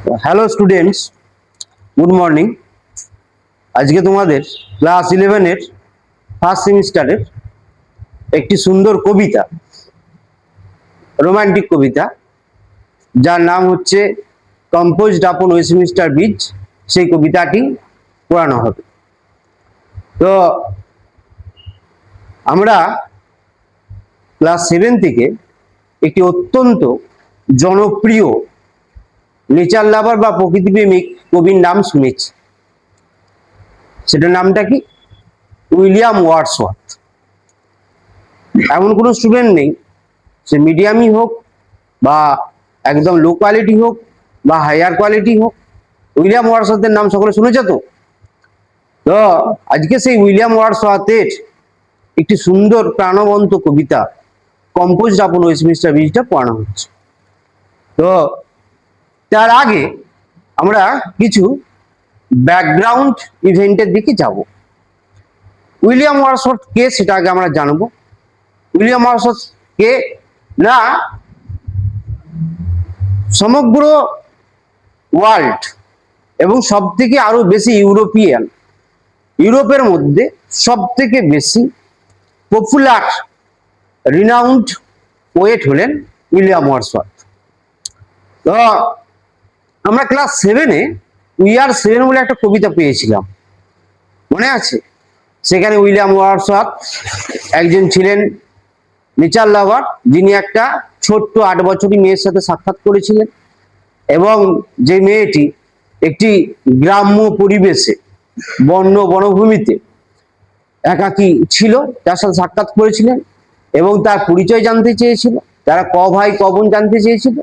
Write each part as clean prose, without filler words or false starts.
Hello students, good morning. আজকে তোমাদের class 11-এর first সেমিস্টারের একটি সুন্দর কবিতা, রোমান্টিক কবিতা, যার নাম হচ্ছে কম্পোজড আপন ওয়েস্টমিনিস্টার ব্রিজ, সেই কবিতাটি পড়ানো হবে। তো আমরা ক্লাস 7 থেকে একটি অত্যন্ত জনপ্রিয় নেচার লাভার বা প্রকৃতিপ্রেমিক কবির নাম শুনেছি। সেটার নামটা কি? William Wordsworth. এমন কোনো স্টুডেন্ট নেই, সে মিডিয়ামই হোক বা একদম লো কোয়ালিটি হোক বা হায়ার কোয়ালিটি হোক, উইলিয়াম ওয়ার্ডসওয়ার্থের নাম সকলে শুনেছে। তো আজকে সেই উইলিয়াম ওয়ার্ডসওয়ার্থের একটি সুন্দর প্রাণবন্ত কবিতা কম্পোজড আপন ওয়েস্টমিনিস্টার ব্রিজটা পড়ানো হচ্ছে। তো তার আগে আমরা কিছু ব্যাকগ্রাউন্ড ইভেন্টের দিকে যাব। উইলিয়াম ওয়ার্ডসওয়ার্থ কে সেটা আগে আমরা জানবো। উইলিয়াম ওয়ার্ডসওয়ার্থ কে না, সমগ্র ওয়ার্ল্ড এবং সব থেকে আরো বেশি ইউরোপের মধ্যে সব থেকে বেশি পপুলার রিনাউন্ড পোয়েট হলেন উইলিয়াম ওয়ার্ডসওয়ার্থ। তো আমরা ক্লাস 7-এ উই আর 7 বলে একটা কবিতা পেয়েছিলাম, মনে আছে? সেখানে উইলিয়াম ওয়ার্ডসওয়ার্থ একজন ছিলেন নেচার লাভার, যিনি একটা ছোট্ট 8 বছরই মেয়ের সাথে সাক্ষাৎ করেছিলেন এবং যে মেয়েটি একটি গ্রাম্য পরিবেশে বনভূমিতে একাকী ছিল, তার সাথে সাক্ষাৎ করেছিলেন এবং তার পরিচয় জানতে চেয়েছিল, তারা ক ভাই ক বোন জানতে চেয়েছিল।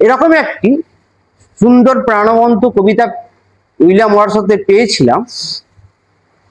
এরকম একটি সুন্দর প্রাণবন্ত কবিতা উইলিয়াম ওয়ার্ডসওয়ার্থের পেয়েছিলাম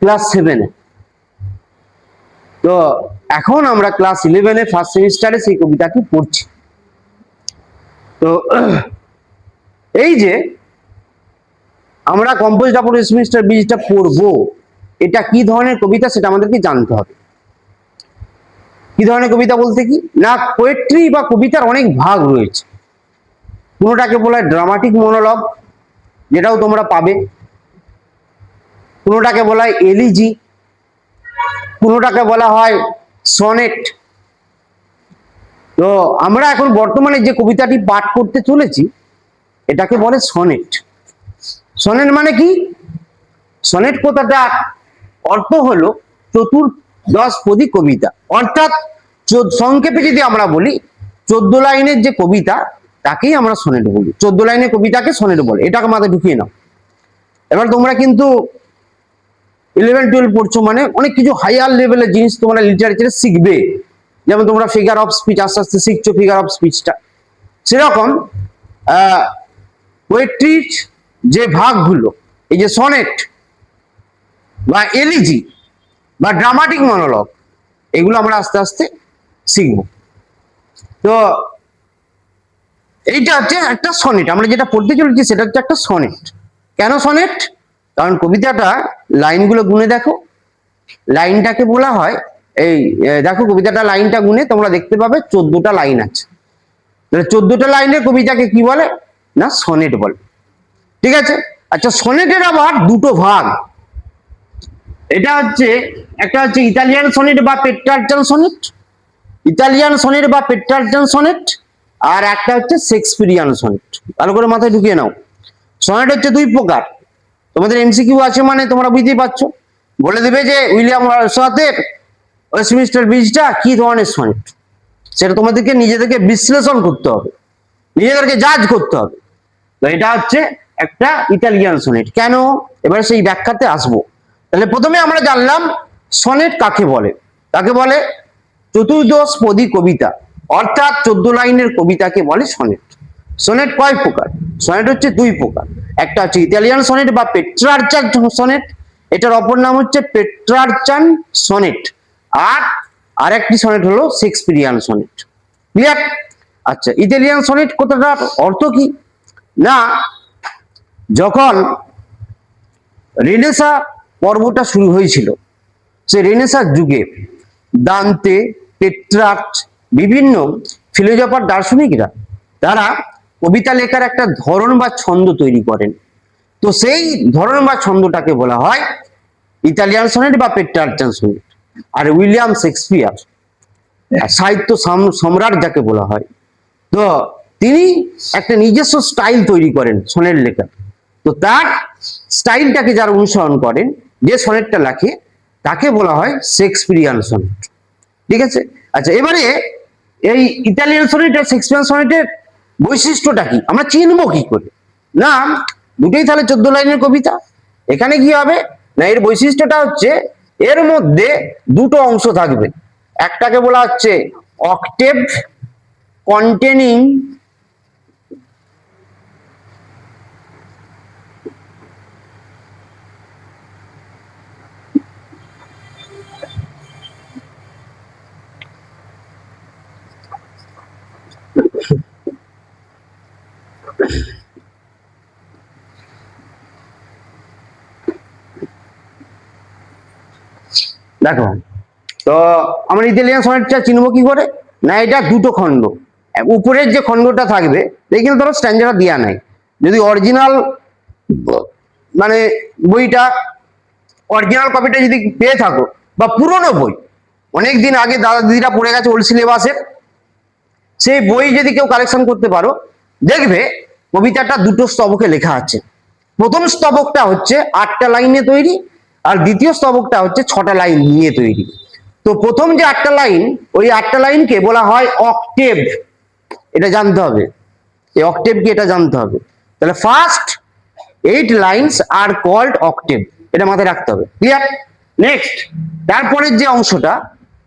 ক্লাস 7-এ। তো এখন আমরা ক্লাস 11-এ ফার্স্ট সেমিস্টারে সেই কবিতাটি পড়ছি। তো এই যে আমরা কম্পোজড আপন ওয়েস্টমিনিস্টার ব্রিজটা পড়বো, এটা কি ধরনের কবিতা সেটা আমাদেরকে জানতে হবে। কি ধরনের কবিতা বলতে কি না, পোয়েট্রি বা কবিতার অনেক ভাগ রয়েছে। কোনোটাকে বলা হয় ড্রামাটিক মনোলগ, যেটাও তোমরা পাবে। কোনোটাকে বলা হয় এলিজি, কোনোটাকে বলা হয় সনেট। তো আমরা এখন বর্তমানে যে কবিতাটি পাঠ করতে চলেছি এটাকে বলে সনেট। সনেট মানে কি? সনেট কথাটার অর্থ হলো চতুর্দশপদী কবিতা, অর্থাৎ সংক্ষেপে যদি আমরা বলি 14 লাইনের যে কবিতা তাকেই আমরা সনেট বলি। 14 লাইনের কবিতাকে সনেট বলে, এটাকে মাথায় ঢুকিয়ে নাও। এবার তোমরা কিন্তু 11-12 পড়ছো, মানে অনেক কিছু হায়ার লেভেলের জিনিস তোমরা লিটারেচারে শিখবে। যেমন তোমরা ফিগার অফ স্পিচ আস্তে আস্তে শিখছো, ফিগার অফ স্পিচটা। সেরকম পোয়েট্রির যে ভাগগুলো, এই যে সনেট বা এলিজি বা ড্রামাটিক মনোলগ, এগুলো আমরা আস্তে আস্তে শিখবো। তো এইটা হচ্ছে একটা সনেট, আমরা যেটা পড়তে চলেছি সেটা হচ্ছে একটা সনেট। কেন সনেট? কারণ কবিতাটা লাইনগুলো গুনে দেখো, লাইনটাকে বলা হয় এই দেখো কবিতাটা লাইনটা গুনে তোমরা দেখতে পাবে 14টা লাইন আছে। তাহলে 14টা লাইনের কবিতাকে কি বলে না, সনেট বলে। ঠিক আছে? আচ্ছা, সনেটের আবার দুটো ভাগ। এটা হচ্ছে একটা হচ্ছে ইতালিয়ান সনেট বা পেট্রার্চান সনেট, ইতালিয়ান সনেট বা পেট্রার্চান সনেট, আর একটা হচ্ছে শেক্সপিয়ারিয়ান সনেট। ভালো করে মাথায় ঢুকিয়ে নাও। সনেট হচ্ছে দুই প্রকার। তোমাদের এমসিকিউ আছে মানে তোমরা বুঝতেই পারছো, বলে দেবে যে উইলিয়াম ওয়ার্ডসওয়ার্থের ওয়েস্টমিনিস্টার ব্রিজটা কি ধরনের সনেট, সেটা তোমাদেরকে নিজেদেরকে বিশ্লেষণ করতে হবে, নিজেদেরকে জাজ করতে হবে। তো এটা হচ্ছে একটা ইতালিয়ান সনেট। কেন? এবার সেই ব্যাখ্যাতে আসবো। তাহলে প্রথমে আমরা জানলাম সনেট কাকে বলে। কাকে বলে? চতুর্দশপদী কবিতা, অর্থাৎ 14 লাইনের কবিতাকে বলে সনেট। সনেট কয় প্রকার? সনেট হচ্ছে দুই প্রকার। একটা হচ্ছে ইতালিয়ান সনেট বা পেট্রার্চান সনেট, এটার অপর নাম হচ্ছে পেট্রার্চান সনেট। আর আরেকটি সনেট হলো শেক্সপিয়ারিয়ান সনেট। ক্লিয়ার? আচ্ছা, ইতালিয়ান সনেট কথাটার অর্থ কি না, যখন রেনেসা পর্বটা শুরু হয়েছিল, সে রেনেসার যুগে দান্তে, পেট্রার্চ, বিভিন্ন ফিলোজফার দার্শনিকরা তারা কবিতা লেখার একটা ধরন বা ছন্দ তৈরি করেন। তো সেই ধরন বা ছন্দটাকে বলা হয় ইতালিয়ান সনেট বা পেট্রার্চান সনেট। আর উইলিয়াম শেক্সপিয়ার সাহিত্য সম্রাট যাকে বলা হয়, তো তিনি একটা নিজস্ব স্টাইল তৈরি করেন সনেট লেখার। তো তার স্টাইলটাকে যারা অনুসরণ করেন, যে সনেটটা লেখে, তাকে বলা হয় শেক্সপিয়ারিয়ান সনেট। ঠিক আছে। আচ্ছা, এবারে এই ইতালিয়ান সনেট আর শেক্সপিয়ারিয়ান সনেটের বৈশিষ্ট্যটা কি, আমরা চিনবো কি করে? না, দুটোই তাহলে 14 লাইনের কবিতা। এখানে কি হবে না, এর বৈশিষ্ট্যটা হচ্ছে এর মধ্যে দুটো অংশ থাকবে। একটাকে বলা হচ্ছে অক্টেভ কন্টেনিং দেখো, তো আমরা ইতালিয়ান সনেটটা চিনবো কি করে? না, এটা দুটো খণ্ড। উপরের যে খণ্ডটা থাকবে, দেখি ধরো স্ট্যান্ডার্ড দেওয়া নাই। যদি অরিজিনাল মানে বইটা, অরিজিনাল কপিটা যদি পেয়ে থাকো, বা পুরনো বই অনেকদিন আগে দাদা দিদিরা পড়ে গেছে ওল্ড সিলেবাসের, সেই বই যদি কেউ কালেকশন করতে পারো, দেখবে কবিতাটা দুটো স্তবকে লেখা আছে। প্রথম স্তবকটা হচ্ছে 8টা লাইনে তৈরি, আর দ্বিতীয় স্তবকটা হচ্ছে 6টা লাইন নিয়ে তৈরি। তো প্রথম যে 8টা লাইন, ওই 8টা লাইনকে বলা হয় অক্টেভ। এটা জানতে হবে, এই অক্টেভ কি এটা জানতে হবে। তাহলে first 8 lines are called octave, এটা মাথায় রাখতে হবে। ক্লিয়ার? নেক্সট, তারপরের যে অংশটা,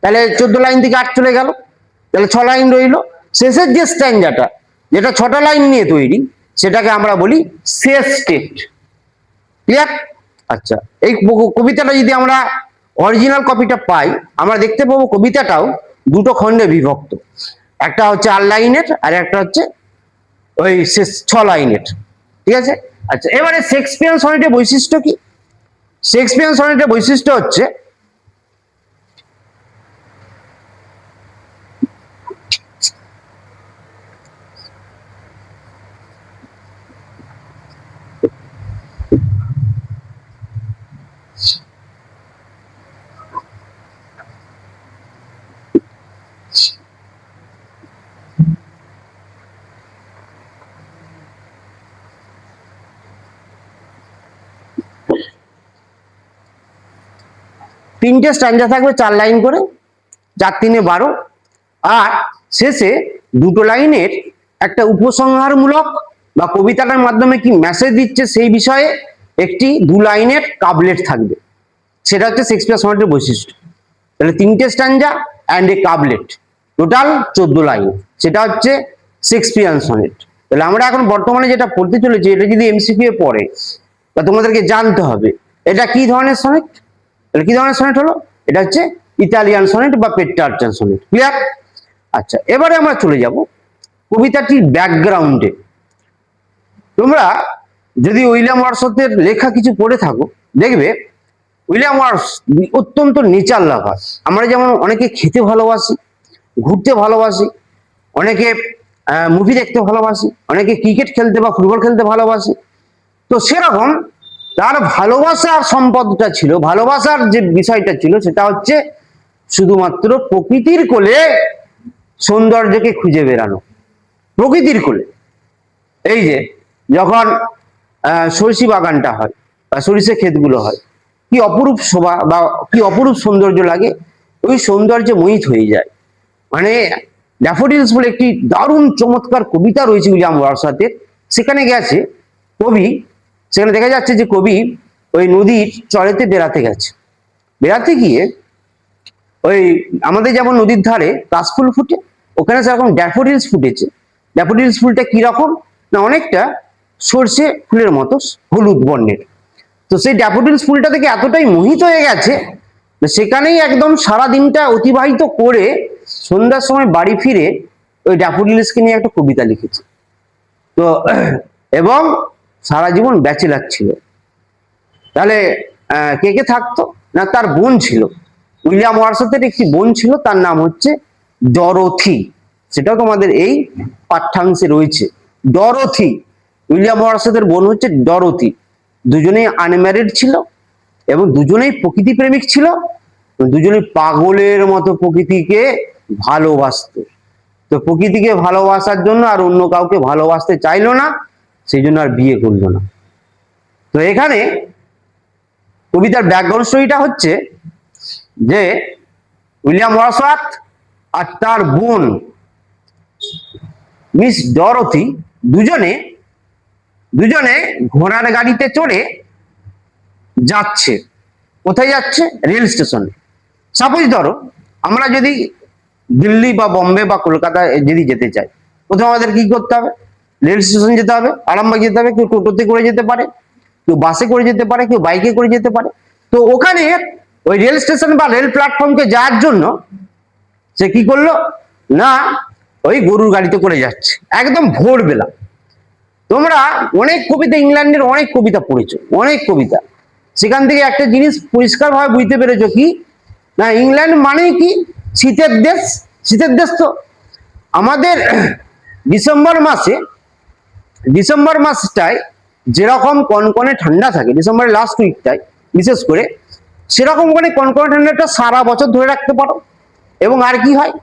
তাহলে 14 লাইন থেকে 8 চলে গেল, তাহলে 6 লাইন রইল। শেষের যে স্ট্যান্ডাটা, যেটা 6টা লাইন নিয়ে তৈরি, সেটাকে আমরা বলি সেস্টেট। ক্লিয়ার? আচ্ছা, এই কবিতাটা যদি আমরা অরিজিনাল কপিটা পাই, আমরা দেখতে পাবো কবিতাটাও দুটো খণ্ডে বিভক্ত। একটা হচ্ছে 8 লাইনের, আর একটা হচ্ছে ওই 6 লাইনের। ঠিক আছে। আচ্ছা, এবারে শেক্সপিয়ার সনেটের বৈশিষ্ট্য কি? শেক্সপিয়ার সনেটের বৈশিষ্ট্য হচ্ছে তিনটে স্ট্যান্ডা থাকবে 4 লাইন করে, 4 3 12, আর শেষে দুটো লাইনের একটা উপসংহারমূলক বা কবিতাটার মাধ্যমে কি মেসেজ দিচ্ছে সেই বিষয়ে একটি 2 লাইনের কাবলেট থাকবে। সেটা হচ্ছে শেক্সপিয়ার সনেটের বৈশিষ্ট্য। তাহলে 3টে stanza and a couplet, total 14 line, সেটা হচ্ছে শেক্সপিয়ার সনেট। তাহলে আমরা এখন বর্তমানে যেটা পড়তে চলেছি, এটা যদি এমসিকিউ এ পড়ে, তা তোমাদেরকে জানতে হবে এটা কি ধরনের সনেট। তাহলে কি ধরনের সনেট হলো? এটা হচ্ছে ইতালিয়ান সনেট বা পেট্রার্চান সনেট। ক্লিয়ার? আচ্ছা, এবারে আমরা চলে যাব কবিতাটির ব্যাকগ্রাউন্ডে। তোমরা যদি উইলিয়াম ওয়ার্ডসওয়ার্থের লেখা কিছু পড়ে থাকো, দেখবে উইলিয়াম ওয়ার্ডস অত্যন্ত নেচার লাভার। আমরা যেমন অনেকে খেতে ভালোবাসি, ঘুরতে ভালোবাসি, অনেকে মুভি দেখতে ভালোবাসি, অনেকে ক্রিকেট খেলতে বা ফুটবল খেলতে ভালোবাসি। তো সেরকম তার ভালোবাসার সম্পদটা ছিল, ভালোবাসার যে বিষয়টা ছিল, সেটা হচ্ছে শুধুমাত্র প্রকৃতির কোলে সৌন্দর্যকে খুঁজে বেড়ানো। প্রকৃতির কোলে, এই যে যখন সরিষা বাগানটা হয় বা সরিষা ক্ষেতগুলো হয়, কি অপরূপ শোভা বা কি অপরূপ সৌন্দর্য লাগে, ওই সৌন্দর্যে মোহিত হয়ে যায়। মানে ড্যাফোডিলস বলে একটি দারুণ চমৎকার কবিতা রয়েছে উইলিয়াম ওয়ার্ডসওয়ার্থের। সেখানে গেছে কবি, সেখানে দেখা যাচ্ছে যে কবি ওই নদীর চরেতে বেড়াতে গেছে। বেড়াতে গিয়ে ওই আমাদের যেমন নদীর ধারে কাশফুল ফুটে, ওখানে সেরকম ড্যাফোডিলস ফুটেছে। ড্যাফোডিলস ফুলটা কিরকম না, অনেকটা সর্ষে ফুলের মতো হলুদ বর্ণের। তো সেই ড্যাফোডিলস ফুলটা থেকে এতটাই মোহিত হয়ে গেছে, সেখানেই একদম সারা দিনটা অতিবাহিত করে সন্ধ্যার সময় বাড়ি ফিরে ওই ড্যাফোডিলসকে নিয়ে একটা কবিতা লিখেছে। তো এবং সারা জীবন ব্যাচেলার ছিল। তাহলে কে কে থাকতো না, তার বোন ছিল। উইলিয়াম ওয়ার্ডসওয়ার্থের একটি বোন ছিল, তার নাম হচ্ছে ডরোথি। সেটাও তোমাদের এই পাঠ্যাংশে রয়েছে। ডরোথি, উইলিয়াম ওয়ারসওয়ার্থের বোন হচ্ছে ডরোথি। দুজনেই আনম্যারিড ছিল এবং দুজনেই প্রকৃতি প্রেমিক ছিল, দুজনেই পাগলের মতো প্রকৃতিকে ভালোবাসতো। তো প্রকৃতিকে ভালোবাসার জন্য আর অন্য কাউকে ভালোবাসতে চাইলো না, সেই জন্য আর বিয়ে করলো না। তো এখানে কবিতার ব্যাকগ্রাউন্ড স্টোরিটা হচ্ছে যে উইলিয়াম ওয়ারসওয়ার্থ আর তার বোন মিস ডরোথি দুজনে ঘোড়ার গাড়িতে চড়ে যাচ্ছে। কোথায় যাচ্ছে? রেল স্টেশনে। সাপোজ ধরো আমরা যদি দিল্লি বা বোম্বে বা কলকাতা যদি যেতে চাই, প্রথমে আমাদের কি করতে হবে? রেল স্টেশন যেতে হবে, আরামবাগ যেতে হবে। কেউ টোটোতে করে যেতে পারে, কেউ বাসে করে যেতে পারে, কেউ বাইকে করে যেতে পারে। তো ওখানে ওই রেল স্টেশন বা রেল প্ল্যাটফর্মকে যাওয়ার জন্য সে কি করলো না, ওই গরুর গাড়িতে করে যাচ্ছে একদম ভোরবেলা। তোমরা অনেক কবিতা, ইংল্যান্ডের অনেক কবিতা পড়েছো, অনেক কবিতা। সেখান থেকে একটা জিনিস পরিষ্কারভাবে বুঝতে পেরেছো কি না, ইংল্যান্ড মানেই কি? শীতের দেশ। শীতের দেশ তো আমাদের ডিসেম্বর মাসটায় যেরকম কনকনে ঠান্ডা থাকে, ডিসেম্বরের লাস্ট উইকটায় বিশেষ করে, সেরকম ওখানে কনকনে ঠান্ডাটা সারা বছর ধরে রাখতে পারো। এবং আর কি হয়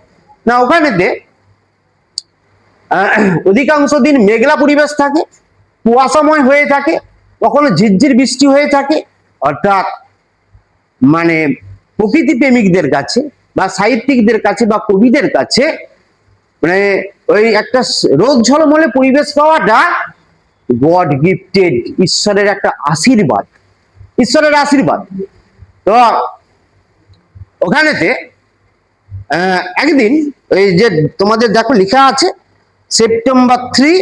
না, ওখানেতে অধিকাংশ দিন মেঘলা পরিবেশ থাকে, কুয়াশাময় হয়ে থাকে, কখনো ঝিরঝির বৃষ্টি হয়ে থাকে। অর্থাৎ মানে প্রকৃতি প্রেমিকদের কাছে বা সাহিত্যিকদের কাছে বা কবিদের কাছে মানে ওই একটা রোদ ঝলমলে পরিবেশ পাওয়াটা গড গিফটেড, ঈশ্বরের একটা আশীর্বাদ, ঈশ্বরের আশীর্বাদ। তো ওখানেতে একদিন ওই যে তোমাদের দেখো লেখা আছে সেপ্টেম্বর 3,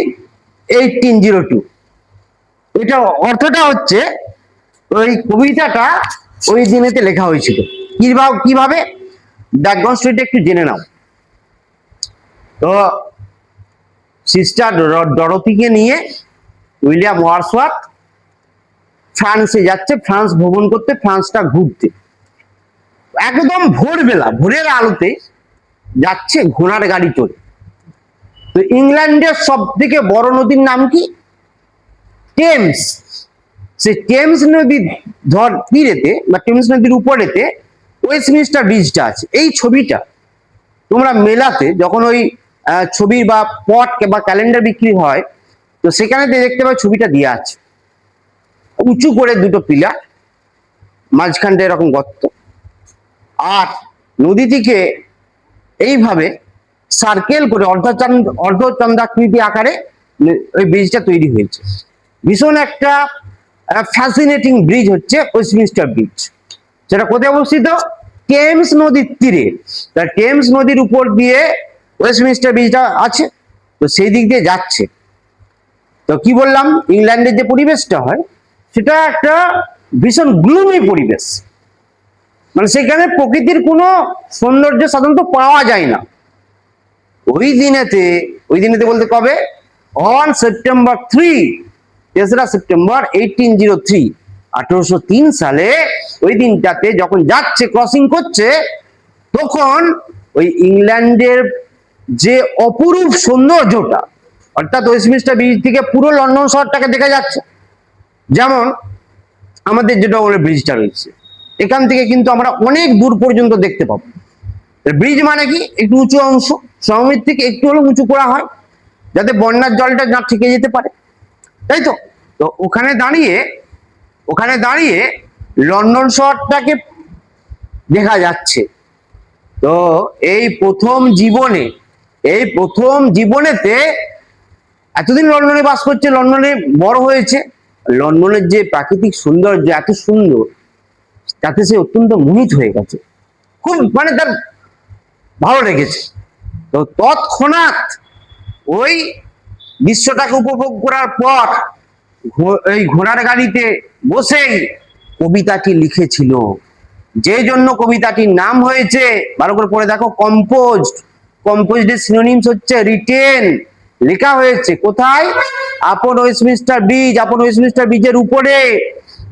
1802। এটা অর্থটা হচ্ছে ওই কবিতাটা ওই দিনেতে লেখা হয়েছিল। কিভাবে? ব্যাকগ্রাউন্ড স্টোরিটা একটু জেনে নাও। তো সিস্টার ডরোথিকে নিয়ে উইলিয়াম ওয়ারসওয়ার্থ ফ্রান্সে যাচ্ছে, ফ্রান্স ভ্রমণ করতে, ফ্রান্সটা ঘুরতে। একদম ভোরবেলা, ভোরের আলোতে যাচ্ছে ঘোড়ার গাড়ি চড়ে। তো ইংল্যান্ডের সব থেকে বড় নদীর নাম কি? টেমস। সে টেমস নদীর তীরেতে বা টেমস নদীর উপরেতে ওয়েস্টমিনিস্টার ব্রিজটা আছে। এই ছবিটা তোমরা মেলাতে যখন ওই ছবি বা পট বা ক্যালেন্ডার বিক্রি হয়, তো সেখানে দেখতে পাবে ছবিটা দিয়ে আছে, উঁচু করে দুটো পিলার, মাঝখানটা এরকম গর্ত, আর নদীটিকে এইভাবে সার্কেল করে অর্ধচন্দ্রাকৃতি আকারে ওই ব্রিজটা তৈরি হয়েছে। ভীষণ একটা ফ্যাসিনেটিং ব্রিজ হচ্ছে ওয়েস্টমিনিস্টার ব্রিজ। সেটা কোথায় অবস্থিত? টেমস নদীর তীরে। টেমস নদীর উপর দিয়ে ওয়েস্টমিনিস্টার ব্রিজটা আছে, তো সেই দিক দিয়ে যাচ্ছে। তো কি বললাম, ইংল্যান্ডের যে পরিবেশটা হয় সেটা একটা ভীষণ গ্লুমি পরিবেশ, মানে সেখানে প্রকৃতির কোনো সৌন্দর্য সাধারণত পাওয়া যায় না। ওই দিনেতে বলতে কবে? অন সেপ্টেম্বর 3, 3রা সেপ্টেম্বর 1803, 1803 সালে ওই দিনটাতে যখন যাচ্ছে, ক্রসিং করছে, তখন ওই ইংল্যান্ডের যে অপরূপ সৌন্দর্যটা, অর্থাৎ ওয়েস্টমিনিস্টার ব্রিজ থেকে পুরো লন্ডন শহরটাকে দেখা যাচ্ছে। যেমন আমাদের যেটা বলে ব্রিজটা রয়েছে, এখান থেকে কিন্তু আমরা অনেক দূর পর্যন্ত দেখতে পাবো। ব্রিজ মানে কি? একটু উঁচু অংশ, সমভূমির থেকে একটু হলেও উঁচু করা হয় যাতে বন্যার জলটা না ঠেকে যেতে পারে, তাই তো? তো ওখানে দাঁড়িয়ে লন্ডন শহরটাকে দেখা যাচ্ছে। তো এই প্রথম জীবনেতে এতদিন লন্ডনে বাস করছে, লন্ডনে বড় হয়েছে, লন্ডনের যে প্রাকৃতিক সৌন্দর্য এত সুন্দর, তাতে সে অত্যন্ত মোহিত হয়ে গেছে, খুব মানে তার ভালো লেগেছে। তো তৎক্ষণাৎ ওই দৃশ্যটাকে উপভোগ করার পর এই ঘোড়ার গাড়িতে বসেই কবিতাটি লিখেছিল, যে জন্য কবিতাটির নাম হয়েছে, ভালো করে পড়ে দেখো, কম্পোজড সিনোনিমস হচ্ছে রিটেন, লেখা হয়েছে কোথায়? আপন ওয়েস্টমিনিস্টার ব্রিজের উপরে।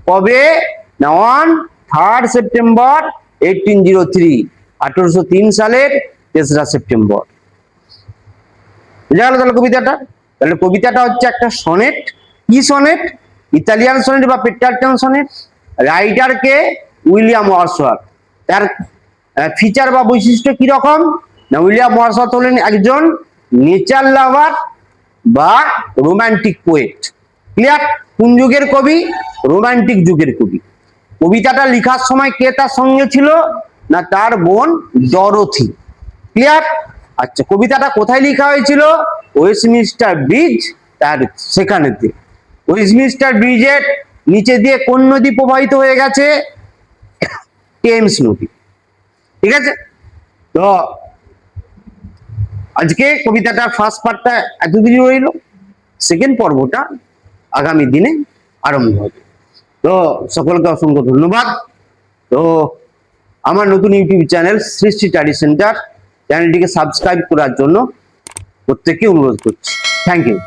কবে না? অন 3rd সেপ্টেম্বর 1803, 1803 সালের 3রা সেপ্টেম্বর। বুঝা গেল তাহলে কবিতাটা? তাহলে কবিতাটা হচ্ছে একটা সনেট। কি সনেট? ইতালিয়ান সনেট বা পেট্রার্চান সনেট। রাইটার কে? William Wordsworth. তার ফিচার বা বৈশিষ্ট্য কি রকম? না, উইলিয়াম ওয়ার্ডসওয়ার্থ হলেন একজন নেচার লাভার বা রোমান্টিক পোয়েট। ক্লিয়ার? কোন যুগের কবি? রোমান্টিক যুগের কবি। কবিতাটা লেখার সময় কে তার সঙ্গে ছিল? না, তার বোন ডরোথি। ক্লিয়ার? আচ্ছা, কবিতাটা কোথায় লেখা হয়েছিল? ওয়েস্টমিনস্টার ব্রিজ, তার সেখানেতে। ওয়েস্টমিনস্টার ব্রিজের নিচে দিয়ে কোন নদী প্রবাহিত হয়ে গেছে? টেমস নদী। ঠিক আছে? তো আজকে কবিতাটার ফার্স্ট পার্টটা এতদিনই রইল, সেকেন্ড পর্বটা আগামী দিনে আরম্ভ হবে। তো সকলকে অসংখ্য ধন্যবাদ। তো আমার নতুন YouTube channel Srishti study centre চ্যানেলটিকে সাবস্ক্রাইব করার জন্য প্রত্যেককে অনুরোধ করছি। Thank you.